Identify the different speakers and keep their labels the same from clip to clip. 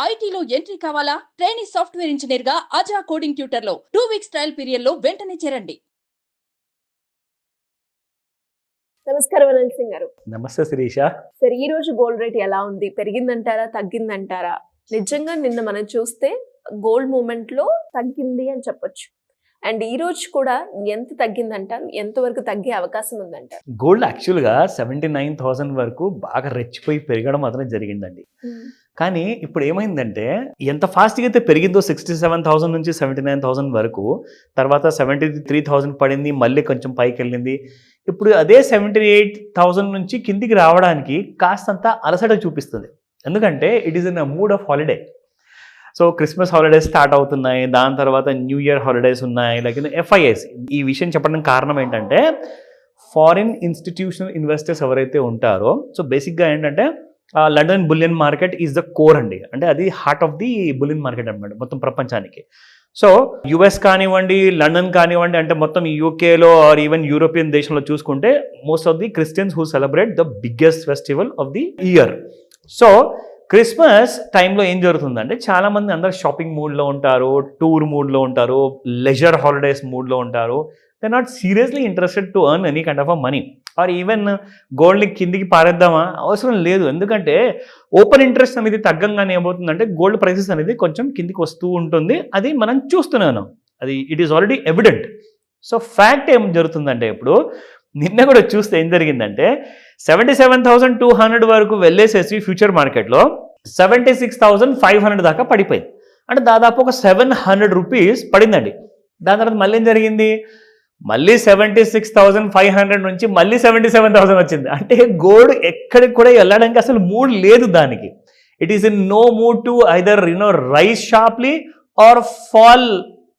Speaker 1: ఐటీలో ఎంట్రీ కావాలా? Trainee software engineer గా అజా కోడింగ్ ట్యూటర్ లో 2 వీక్స్ ట్రయల్ పీరియడ్ లో వెంటనే చేరండి.
Speaker 2: నమస్కారం అనిల్ సింగ్ గారు.
Speaker 3: నమస్తే శిరీష.
Speaker 2: సరే, ఈ రోజు గోల్డ్ రేట్ ఎలా ఉంది? పెరిగిందంటారా, తగ్గిందంటారా? నిజంగా నిన్న మనం చూస్తే గోల్డ్ మూమెంట్ లో తగ్గింది అని చెప్పొచ్చు. అండ్ ఈ రోజు కూడా ఎంత తగ్గిందంటారు? ఎంతవరకు తగ్గే అవకాశం ఉందంటారు?
Speaker 3: గోల్డ్ యాక్చువల్గా 79,000 వరకు బాగా రెచ్చిపోయి పెరగడం మాత్రం జరిగిందండి. కానీ ఇప్పుడు ఏమైందంటే ఎంత ఫాస్ట్గా అయితే పెరిగిందో 67,000 నుంచి 79,000 వరకు, తర్వాత 73,000 పడింది, మళ్ళీ కొంచెం పైకి వెళ్ళింది. ఇప్పుడు అదే 78,000 నుంచి కిందికి రావడానికి కాస్తంత అలసట చూపిస్తుంది. ఎందుకంటే it is in a mood of holiday. So Christmas holidays start అవుతున్నాయి, దాని తర్వాత న్యూ ఇయర్ హాలిడేస్ ఉన్నాయి, లైక్ FIS. ఈ విషయం చెప్పడానికి కారణం ఏంటంటే ఫారిన్ ఇన్స్టిట్యూషనల్ ఇన్వెస్టర్స్ ఎవరైతే ఉంటారో, సో బేసిక్గా ఏంటంటే London bullion market is the core అండి. అంటే అది heart of the bullion market అనమాట మొత్తం ప్రపంచానికి. సో US కానివ్వండి, లండన్ కానివ్వండి, అంటే మొత్తం యూకేలో ఆర్ ఈవెన్ యూరోపియన్ దేశంలో చూసుకుంటే most of the Christians who celebrate the biggest festival of the year. So Christmas టైంలో ఏం జరుగుతుందంటే చాలామంది అందరు షాపింగ్ మూడ్లో ఉంటారు, టూర్ మూడ్లో ఉంటారు, లెజర్ హాలిడేస్ మూడ్లో ఉంటారు. They not seriously interested to earn any kind of a money or even గోల్డ్ని కిందికి పారేద్దామా, అవసరం లేదు. ఎందుకంటే ఓపెన్ ఇంట్రెస్ట్ అనేది తగ్గంగానే ఏమవుతుందంటే గోల్డ్ ప్రైసెస్ అనేది కొంచెం కిందికి వస్తూ ఉంటుంది. అది మనం చూస్తున్నాను, అది it is already evident. So fact ఏం జరుగుతుందంటే ఇప్పుడు నిన్న కూడా చూస్తే ఏం జరిగిందంటే 77,200 వరకు వెళ్ళేసేసి ఫ్యూచర్ మార్కెట్లో 76,500 దాకా పడిపోయింది. అంటే దాదాపు ఒక 700 రూపీస్ పడిందండి. దాని తర్వాత మళ్ళీ ఏం జరిగింది, మళ్ళీ 76,500 నుంచి మళ్ళీ 77,000 వచ్చింది. అంటే గోల్డ్ ఎక్కడికి కూడా వెళ్ళడానికి అసలు మూడ్ లేదు దానికి. It is in no mood to either rise sharply or fall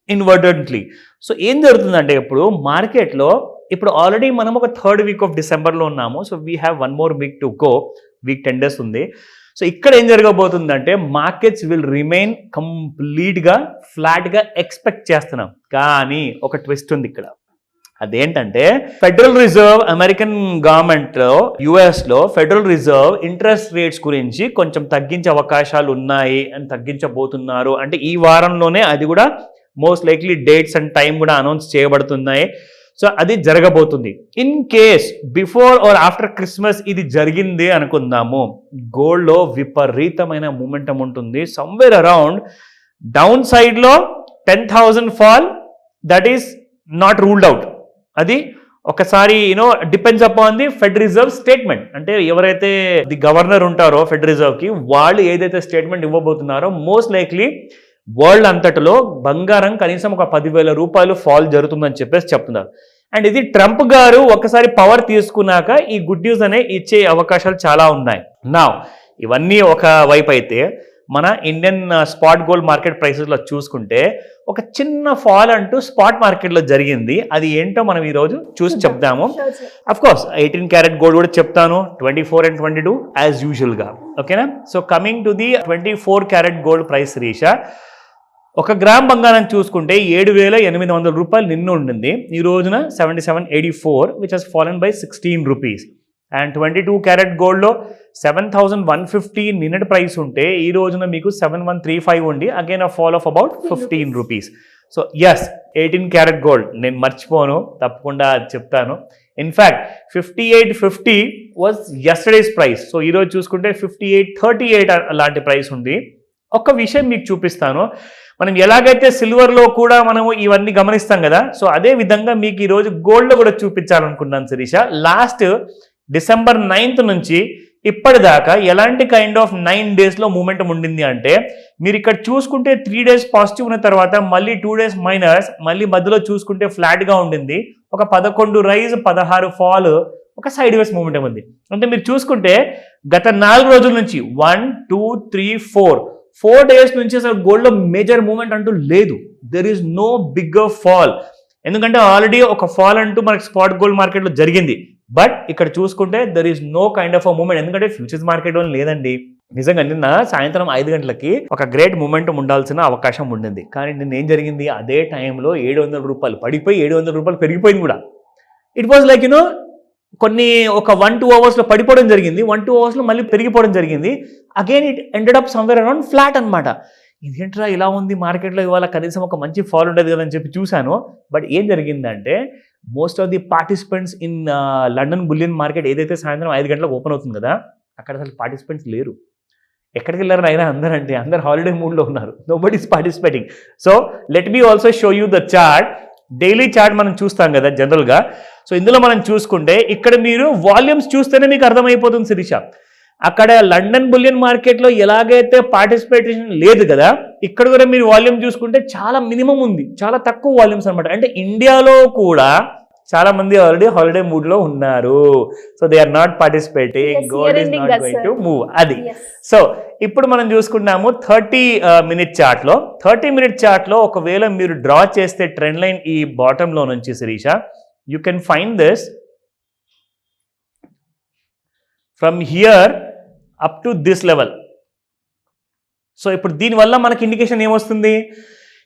Speaker 3: invertedly. So ఏం జరుగుతుందంటే ఇప్పుడు మార్కెట్లో ఇప్పుడు ఆల్రెడీ మనం ఒక 3rd వీక్ ఆఫ్ డిసెంబర్లో ఉన్నాము. So we have 1 more week to go, week 10 days ఉంది. సో ఇక్కడ ఏం జరగబోతుందంటే మార్కెట్స్ విల్ రిమైన్ కంప్లీట్గా ఫ్లాట్గా ఎక్స్పెక్ట్ చేస్తున్నాం. కానీ ఒక ట్విస్ట్ ఉంది ఇక్కడ. అదేంటంటే ఫెడరల్ రిజర్వ్, అమెరికన్ గవర్నమెంట్లో, యుఎస్లో ఫెడరల్ రిజర్వ్ ఇంట్రెస్ట్ రేట్స్ గురించి కొంచెం తగ్గించే అవకాశాలు ఉన్నాయి అని తగ్గించబోతున్నారు. అంటే ఈ వారంలోనే అది కూడా most likely dates and time కూడా అనౌన్స్ చేయబడుతున్నాయి. సో అది జరగబోతుంది. In case before or after Christmas ఇది జరిగింది అనుకుందాము, గోల్డ్లో విపరీతమైన మూమెంటం ఉంటుంది. సమ్వేర్ అరౌండ్ డౌన్ సైడ్లో 10,000 fall, that is not ruled out. అది ఒకసారి depends upon the fed reserve statement. అంటే ఎవరైతే ది గవర్నర్ ఉంటారో ఫెడ్ రిజర్వ్కి, వాళ్ళు ఏదైతే స్టేట్మెంట్ ఇవ్వబోతున్నారో మోస్ట్ లైక్లీ వరల్డ్ అంతటిలో బంగారం కనీసం ఒక 10,000 రూపాయలు ఫాల్ జరుగుతుందని చెప్పేసి చెప్తున్నారు. అండ్ ఇది ట్రంప్ గారు ఒకసారి పవర్ తీసుకున్నాక ఈ గుడ్ న్యూస్ అనే ఇచ్చే అవకాశాలు చాలా ఉన్నాయి. నా ఇవన్నీ ఒక వైపు అయితే మన ఇండియన్ స్పాట్ గోల్డ్ మార్కెట్ ప్రైసెస్లో చూసుకుంటే ఒక చిన్న ఫాల్ అంటూ స్పాట్ మార్కెట్లో జరిగింది. అది ఏంటో మనం ఈరోజు చూసి చెప్దాము. అఫ్కోర్స్ 18 క్యారెట్ గోల్డ్ కూడా చెప్తాను, 24 and 22 యాజ్ యూజువల్గా. ఓకేనా? So coming to the 24 carat gold price రీష, 1 గ్రామ్ బంగారం చూసుకుంటే 7,800 రూపాయలు నిన్న ఉండింది. ఈ రోజున 7784, which has fallen by 16 rupees. And 22 carat గోల్డ్లో 7,150 నిన్నటి ప్రైస్ ఉంటే ఈ రోజున మీకు 7,135 ఉండి again a fall of about 15 rupees. So yes, 18 carat gold నేను మర్చిపోను, తప్పకుండా చెప్తాను. In fact 5850 was yesterday's price. So ఈరోజు చూసుకుంటే 5838 అలాంటి ప్రైస్ ఉంది. ఒక్క విషయం మీకు చూపిస్తాను. మనం ఎలాగైతే సిల్వర్లో కూడా మనము ఇవన్నీ గమనిస్తాం కదా, సో అదే విధంగా మీకు ఈరోజు గోల్డ్లో కూడా చూపించాలనుకున్నాను శిరీష. లాస్ట్ December 9th నుంచి ఇప్పటిదాకా ఎలాంటి కైండ్ ఆఫ్ 9 daysలో మూమెంటం ఉండింది అంటే, మీరు ఇక్కడ చూసుకుంటే 3 days పాజిటివ్ ఉన్న తర్వాత మళ్ళీ 2 days మైనస్, మళ్ళీ మధ్యలో చూసుకుంటే ఫ్లాట్గా ఉండింది. ఒక 11 రైజ్, 16 ఫాల్, ఒక సైడ్ వేస్ మూమెంటం ఉంది. అంటే మీరు చూసుకుంటే గత 4 రోజుల నుంచి 1 2 3 4 days నుంచి అసలు గోల్డ్లో మేజర్ మూమెంట్ అంటూ లేదు. There is no bigger fall. ఎందుకంటే ఆల్రెడీ ఒక ఫాల్ అంటూ మనకి స్పాట్ గోల్డ్ మార్కెట్లో జరిగింది. బట్ ఇక్కడ చూసుకుంటే there is no kind of a moment. ఎందుకంటే ఫ్యూచర్స్ మార్కెట్లో లేదండి. నిజంగా నిన్న సాయంత్రం 5 గంటలకి ఒక గ్రేట్ మూమెంటం ఉండాల్సిన అవకాశం ఉండింది. కానీ నిన్న ఏం జరిగింది, అదే టైంలో 700 రూపాయలు పడిపోయి 700 రూపాయలు పెరిగిపోయింది కూడా. ఇట్ వాజ్ లైక్ కొన్ని ఒక 1-2 అవర్స్లో పడిపోవడం జరిగింది, 1-2 అవర్స్లో మళ్ళీ పెరిగిపోవడం జరిగింది. Again it ended up somewhere around flat అనమాట. ఇదేంట్రా ఇలా ఉంది మార్కెట్లో, ఇవాళ కనీసం ఒక మంచి ఫాల్ ఉండేది కదా అని చెప్పి చూశాను. బట్ ఏం జరిగిందంటే most of the participants in London bullion market ఏదైతే సాయంత్రం 5 గంటలకు ఓపెన్ అవుతుంది కదా, అక్కడ అసలు పార్టిసిపెంట్స్ లేరు. ఎక్కడికి వెళ్ళారు అయినా అందరు హాలిడే మూడ్లో ఉన్నారు. Nobody is participating. So let me also show you the chart. Daily chart మనం చూస్తాం కదా జనరల్గా. సో ఇందులో మనం చూసుకుంటే ఇక్కడ మీరు వాల్యూమ్స్ చూస్తేనే మీకు అర్థమైపోతుంది శిరీష. అక్కడ లండన్ బులియన్ మార్కెట్లో ఎలాగైతే పార్టిసిపేషన్ లేదు కదా, ఇక్కడ కూడా మీరు వాల్యూమ్ చూసుకుంటే చాలా మినిమం ఉంది, చాలా తక్కువ వాల్యూమ్స్ అనమాట. అంటే ఇండియాలో కూడా చాలా మంది ఆల్రెడీ హాలిడే మూడ్ లో ఉన్నారు. So they are not participating, gold is not going to move. అది సో ఇప్పుడు మనం చూసుకున్నాము 30-minute చార్ట్ లో. 30-minute చార్ట్ లో ఒకవేళ మీరు డ్రా చేస్తే ట్రెండ్ లైన్ ఈ బాటమ్ లో నుంచి Sirisha, you can find this from here up to this level. So ఇప్పుడు దీనివల్ల మనకి ఇండికేషన్ ఏమొస్తుంది,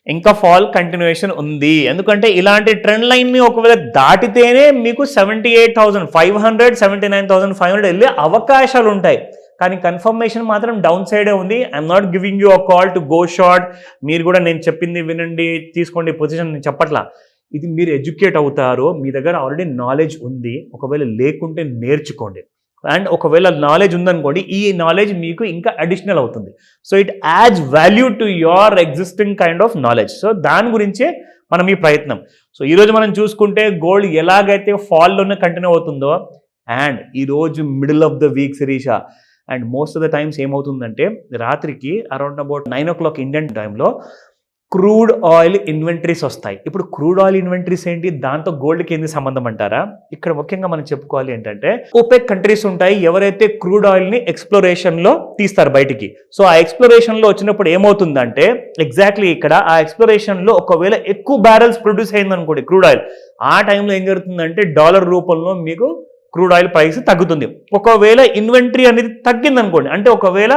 Speaker 3: ఇంకా ఫాల్ కంటిన్యూషన్ ఉంది. ఎందుకంటే ఇలాంటి ట్రెండ్ లైన్ని ఒకవేళ దాటితేనే మీకు 78,500 79,500 వెళ్ళే అవకాశాలు ఉంటాయి. కానీ కన్ఫర్మేషన్ మాత్రం డౌన్ సైడే ఉంది. I'm not giving you a call to go short. మీరు కూడా నేను చెప్పింది వినండి, తీసుకోండి పొజిషన్ నేను చెప్పట్లా. ఇది మీరు ఎడ్యుకేట్ అవుతారు, మీ దగ్గర ఆల్రెడీ నాలెడ్జ్ ఉంది. ఒకవేళ లేకుంటే నేర్చుకోండి. అండ్ ఒకవేళ నాలెడ్జ్ ఉందనుకోండి, ఈ నాలెడ్జ్ మీకు ఇంకా అడిషనల్ అవుతుంది. So it adds value to your existing kind of knowledge. So దాని గురించే మనం ఈ ప్రయత్నం. సో ఈరోజు మనం చూసుకుంటే గోల్డ్ ఎలాగైతే ఫాల్లోనే కంటిన్యూ అవుతుందో, అండ్ ఈరోజు middle of the week Sirisha, and most of the times ఏమవుతుందంటే రాత్రికి అరౌండ్ అబౌట్ 9 o'clock ఇండియన్ టైంలో క్రూడ్ ఆయిల్ ఇన్వెంటరీస్ వస్తాయి. ఇప్పుడు క్రూడ్ ఆయిల్ ఇన్వెంటరీస్ ఏంటి, దాంతో గోల్డ్కి ఏంది సంబంధం అంటారా? ఇక్కడ ముఖ్యంగా మనం చెప్పుకోవాలి ఏంటంటే ఓపెక్ కంట్రీస్ ఉంటాయి, ఎవరైతే క్రూడ్ ఆయిల్ని ఎక్స్ప్లోరేషన్లో తీస్తారు బయటికి. సో ఆ ఎక్స్ప్లోరేషన్లో వచ్చినప్పుడు ఏమవుతుందంటే ఎగ్జాక్ట్లీ ఇక్కడ ఆ ఎక్స్ప్లోరేషన్లో ఒకవేళ ఎక్కువ బ్యారెల్స్ ప్రొడ్యూస్ అయిందనుకోండి క్రూడ్ ఆయిల్, ఆ టైంలో ఏం జరుగుతుందంటే డాలర్ రూపంలో మీకు క్రూడ్ ఆయిల్ ప్రైస్ తగ్గుతుంది. ఒకవేళ ఇన్వెంటరీ అనేది తగ్గింది అనుకోండి, అంటే ఒకవేళ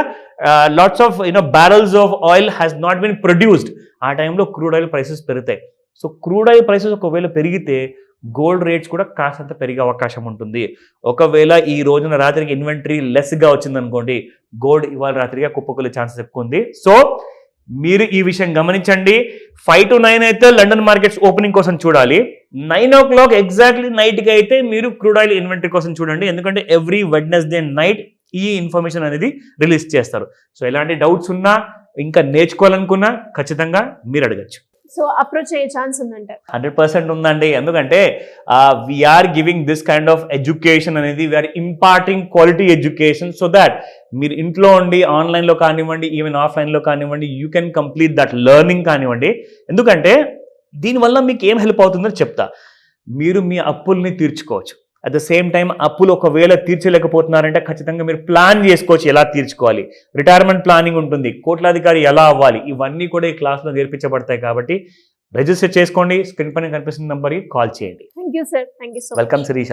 Speaker 3: lots of barrels of oil has not been produced, ఆ టైంలో క్రూడ్ ఆయిల్ ప్రైసెస్ పెరుగుతాయి. సో క్రూడ్ ఆయిల్ ప్రైసెస్ ఒకవేళ పెరిగితే గోల్డ్ రేట్స్ కూడా కాస్తంత పెరిగే అవకాశం ఉంటుంది. ఒకవేళ ఈ రోజున రాత్రికి ఇన్వెంటరీ లెస్గా వచ్చిందనుకోండి, గోల్డ్ ఇవాళ రాత్రిగా కుప్పకొలే ఛాన్సెస్ ఎక్కువ ఉంది. సో మీరు ఈ విషయం గమనించండి. 5 to 9 అయితే లండన్ మార్కెట్స్ ఓపెనింగ్ కోసం చూడాలి. 9 o'clock ఎగ్జాక్ట్లీ నైట్కి అయితే మీరు క్రూడ్ ఆయిల్ ఇన్వెంటరీ కోసం చూడండి. ఎందుకంటే ఎవ్రీ వెడ్నెస్డే నైట్ ఈ ఇన్ఫర్మేషన్ అనేది రిలీజ్ చేస్తారు. సో ఎలాంటి డౌట్స్ ఉన్నా, ఇంకా నేర్చుకోవాలనుకున్నా ఖచ్చితంగా మీరు అడగచ్చు.
Speaker 2: సో అప్రోచ్ అయ్యే ఛాన్స్ ఉందంటారు?
Speaker 3: 100% ఉందండి. ఎందుకంటే we are giving this kind of education అనేది, we are imparting quality education, so that మీరు ఇంట్లో ఉండి ఆన్లైన్లో కానివ్వండి, ఈవెన్ ఆఫ్లైన్లో కానివ్వండి, you can complete that learning కానివ్వండి. ఎందుకంటే దీనివల్ల మీకు ఏం హెల్ప్ అవుతుందో చెప్తా. మీరు మీ అప్పుల్ని తీర్చుకోవచ్చు. అట్ ద సేమ్ టైం అప్పులు ఒకవేళ తీర్చలేకపోతున్నారంటే ఖచ్చితంగా మీరు ప్లాన్ చేసుకోవచ్చు ఎలా తీర్చుకోవాలి. రిటైర్మెంట్ ప్లానింగ్ ఉంటుంది, కోట్లాధికారి ఎలా అవ్వాలి, ఇవన్నీ కూడా ఈ క్లాస్లో నేర్పించబడతాయి. కాబట్టి రిజిస్టర్ చేసుకోండి, స్క్రీన్ పైన కనిపిస్తున్న నంబర్కి కాల్ చేయండి.
Speaker 2: Thank you sir. Thank you so much.
Speaker 3: Welcome Sirisha.